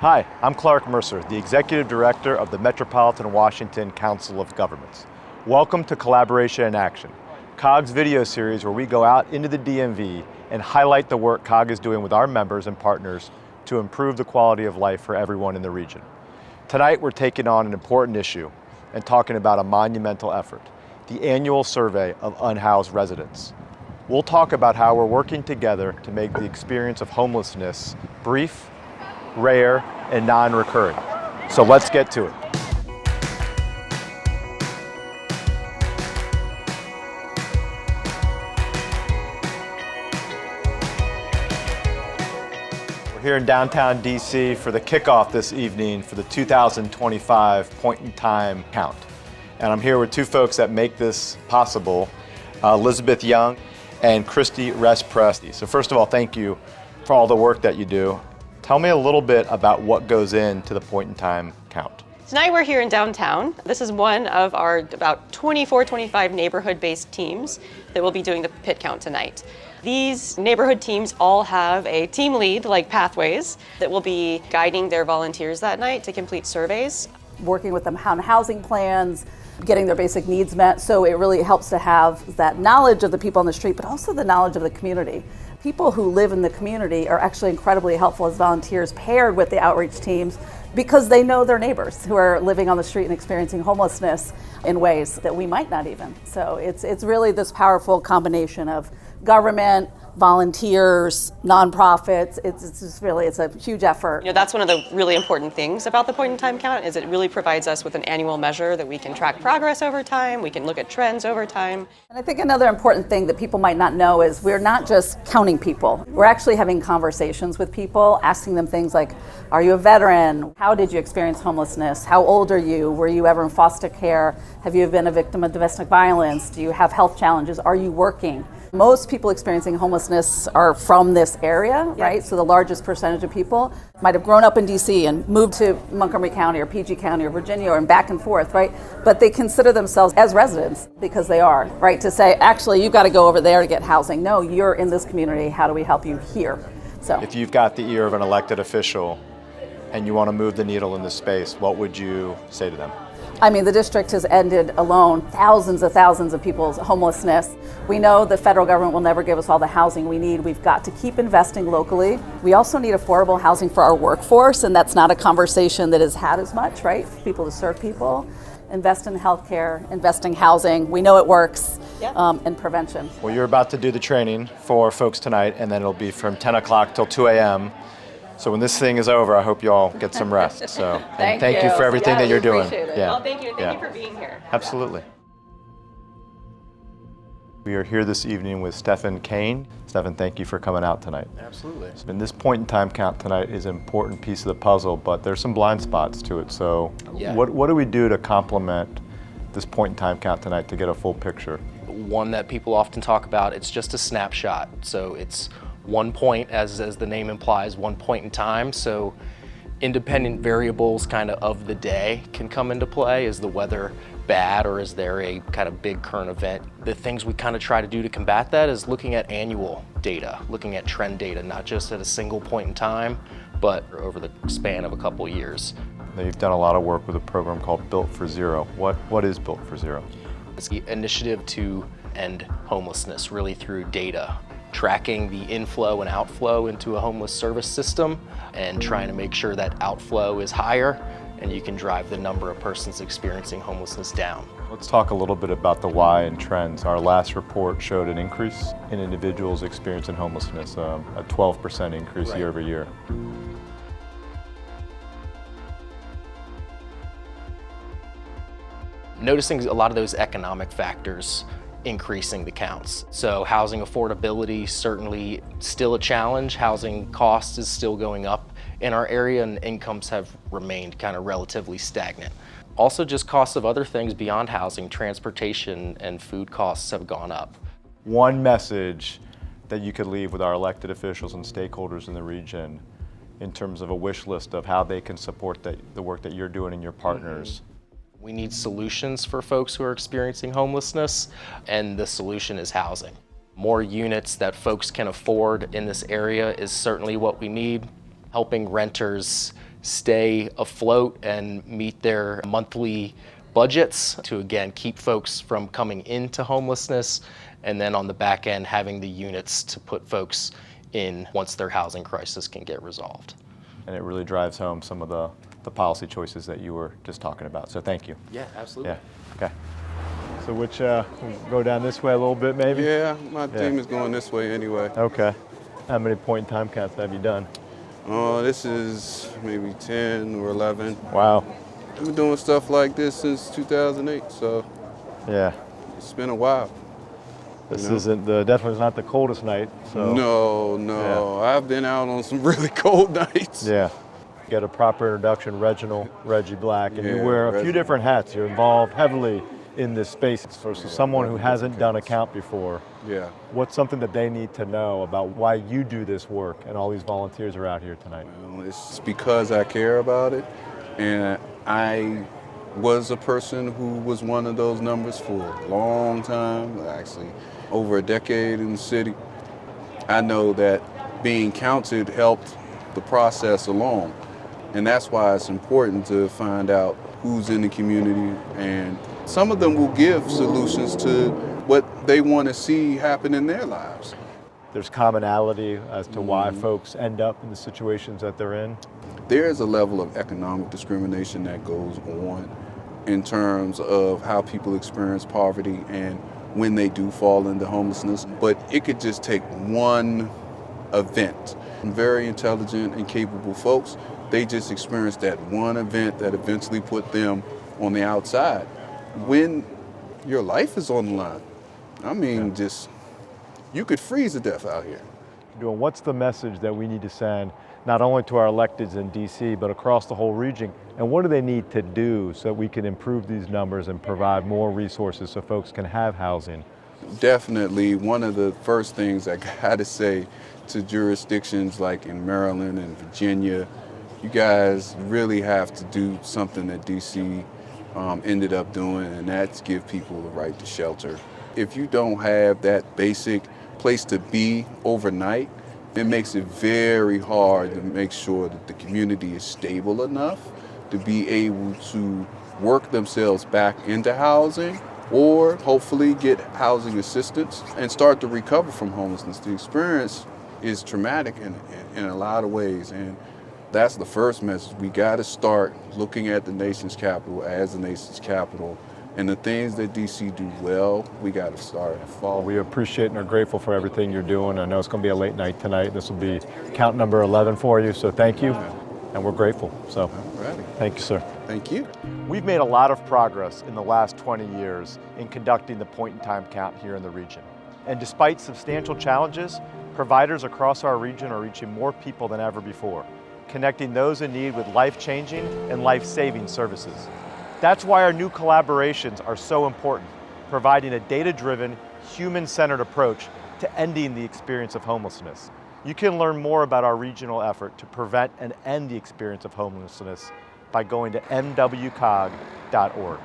Hi, I'm Clark Mercer, the Executive Director of the Metropolitan Washington Council of Governments. Welcome to Collaboration in Action, COG's video series where we go out into the DMV and highlight the work COG is doing with our members and partners to improve the quality of life for everyone in the region. Tonight we're taking on an important issue and talking about a monumental effort, the annual survey of unhoused residents. We'll talk about how we're working together to make the experience of homelessness brief, rare, and non-recurring. So let's get to it. We're here in downtown DC for the kickoff this evening for the 2025 point in time count. And I'm here with two folks that make this possible, Elisabeth Young and Christy Respress. So first of all, thank you for all the work that you do. Tell me a little bit about what goes into the point in time count. Tonight we're here in downtown. This is one of our about 24, 25 neighborhood-based teams that will be doing the pit count tonight. These neighborhood teams all have a team lead, like Pathways, that will be guiding their volunteers that night to complete surveys. Working with them on housing plans, getting their basic needs met. So it really helps to have that knowledge of the people on the street, but also the knowledge of the community. People who live in the community are actually incredibly helpful as volunteers paired with the outreach teams because they know their neighbors who are living on the street and experiencing homelessness in ways that we might not even. So it's really this powerful combination of government, volunteers, nonprofits. It's a huge effort. You know, that's one of the really important things about the point in time count is it really provides us with an annual measure that we can track progress over time, we can look at trends over time. And I think another important thing that people might not know is we're not just counting people. We're actually having conversations with people, asking them things like, are you a veteran? How did you experience homelessness? How old are you? Were you ever in foster care? Have you been a victim of domestic violence? Do you have health challenges? Are you working? Most people experiencing homelessness are from this area, right? So the largest percentage of people might have grown up in DC and moved to Montgomery County or PG County or Virginia and back and forth, right? But they consider themselves as residents because they are, right? To say, actually, you've got to go over there to get housing. No, you're in this community. How do we help you here? So if you've got the ear of an elected official and you want to move the needle in this space, what would you say to them? I mean, the district has ended alone thousands of people's homelessness. We know the federal government will never give us all the housing we need. We've got to keep investing locally. We also need affordable housing for our workforce, and that's not a conversation that is had as much, right? People to serve people. Invest in healthcare, invest in housing. We know it works, and prevention. Well, you're about to do the training for folks tonight, and then it'll be from 10 o'clock till 2 a.m. So when this thing is over, I hope you all get some rest. So thank you for everything that you're doing. Appreciate it. Well, thank you. Thank you for being here. Absolutely. We are here this evening with Stefan Caine. Stefan, thank you for coming out tonight. Absolutely. And this point in time count tonight is an important piece of the puzzle, but there's some blind spots to it. So what do we do to complement this point in time count tonight to get a full picture? One that people often talk about, it's just a snapshot. So it's one point, as the name implies, one point in time. So independent variables kind of the day can come into play. Is the weather bad, or is there a kind of big current event? The things we kind of try to do to combat that is looking at annual data, looking at trend data, not just at a single point in time, but over the span of a couple years. Now, you've done a lot of work with a program called Built for Zero. What is Built for Zero? It's the initiative to end homelessness really through data, tracking the inflow and outflow into a homeless service system and trying to make sure that outflow is higher and you can drive the number of persons experiencing homelessness down. Let's talk a little bit about the why and trends. Our last report showed an increase in individuals experiencing homelessness, a 12% increase year over year. Noticing a lot of those economic factors increasing the counts. So housing affordability certainly still a challenge. Housing cost is still going up in our area and incomes have remained kind of relatively stagnant. Also just costs of other things beyond housing, transportation and food costs have gone up. One message that you could leave with our elected officials and stakeholders in the region in terms of a wish list of how they can support the work that you're doing and your partners. We need solutions for folks who are experiencing homelessness, and the solution is housing. More units that folks can afford in this area is certainly what we need. Helping renters stay afloat and meet their monthly budgets to, again, keep folks from coming into homelessness, and then on the back end having the units to put folks in once their housing crisis can get resolved. And it really drives home some of the policy choices that you were just talking about. So thank you. Yeah, absolutely. Yeah, okay. So which, we'll go down this way a little bit maybe? Yeah, my team is going this way anyway. Okay. How many point in time counts have you done? This is maybe 10 or 11. Wow. I've been doing stuff like this since 2008, so Yeah. it's been a while. This You know? isn't definitely not the coldest night, so. No. I've been out on some really cold nights. Yeah. Get a proper introduction, Reggie Black, and you Yeah, wear a few Reggie. different hats. You're involved heavily in this space. For someone who hasn't done a count before, Yeah. what's something that they need to know about why you do this work and all these volunteers are out here tonight? Well, it's because I care about it, and I was a person who was one of those numbers for a long time, actually over a decade in the city. I know that being counted helped the process along, and that's why it's important to find out who's in the community, and some of them will give solutions to what they want to see happen in their lives. There's commonality as to why folks end up in the situations that they're in. There is a level of economic discrimination that goes on in terms of how people experience poverty and when they do fall into homelessness, but it could just take one event. Very intelligent and capable folks, they just experienced that one event that eventually put them on the outside. When your life is on the line, I mean, just, you could freeze to death out here. What's the message that we need to send not only to our electeds in DC, but across the whole region? And what do they need to do so we can improve these numbers and provide more resources so folks can have housing? Definitely, one of the first things I gotta say to jurisdictions like in Maryland and Virginia, you guys really have to do something that DC ended up doing, and that's give people the right to shelter. If you don't have that basic place to be overnight, it makes it very hard to make sure that the community is stable enough to be able to work themselves back into housing or hopefully get housing assistance and start to recover from homelessness. The experience is traumatic in a lot of ways, and that's the first message. We got to start looking at the nation's capital as the nation's capital, and the things that DC do well, we got to start following. We appreciate and are grateful for everything you're doing. I know it's going to be a late night tonight. This will be count number 11 for you, so thank you, and we're grateful. So, Alrighty. thank you, sir. Thank you. We've made a lot of progress in the last 20 years in conducting the point-in-time count here in the region. And despite substantial challenges, providers across our region are reaching more people than ever before, connecting those in need with life-changing and life-saving services. That's why our new collaborations are so important, providing a data-driven, human-centered approach to ending the experience of homelessness. You can learn more about our regional effort to prevent and end the experience of homelessness by going to mwcog.org.